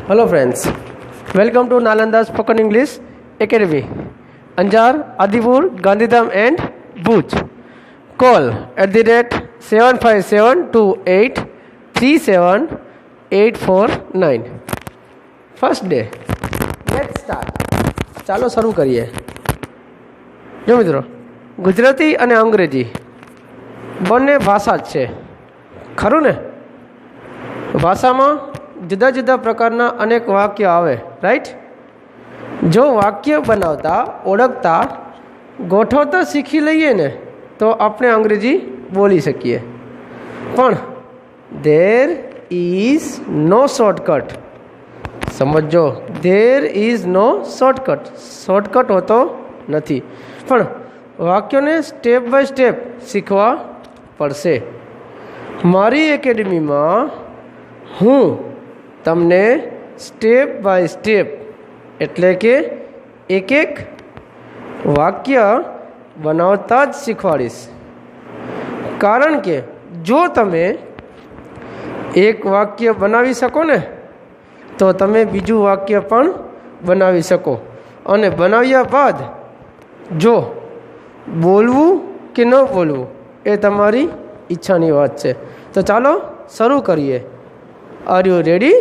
Hello friends, welcome to Nalanda Spoken English Academy, Anjar, Adipur, Gandhidham and Bhuj. Call @757283789. First day. Let's start. ચાલો શરૂ કરીએ. જો મિત્રો, ગુજરાતી અને અંગ્રેજી બંને ભાષા જ છે, ખરું ને? ભાષામાં જુદા જુદા પ્રકારના અનેક વાક્ય આવે, રાઈટ? જો વાક્ય બનાવતા, ઓળખતા, ગોઠવતા શીખી લઈએ ને તો આપણે અંગ્રેજી બોલી શકીએ. પણ ધેર ઇઝ નો શોર્ટકટ. સમજો, there is no shortcut. Shortcut હોતો નથી, પણ વાક્યોને સ્ટેપ બાય સ્ટેપ શીખવા પડશે. મારી એકેડમીમાં હું તમને સ્ટેપ બાય સ્ટેપ એટલે કે એક એક વાક્ય બનાવતા જ શીખવાડીશ. કારણ કે જો તમે એક વાક્ય બનાવી શકો ને તો તમે બીજું વાક્ય પણ બનાવી શકો, અને બનાવ્યા બાદ જો બોલવું કે ન બોલવું એ તમારી ઈચ્છાની વાત છે. તો ચાલો શરૂ કરીએ. Are you ready?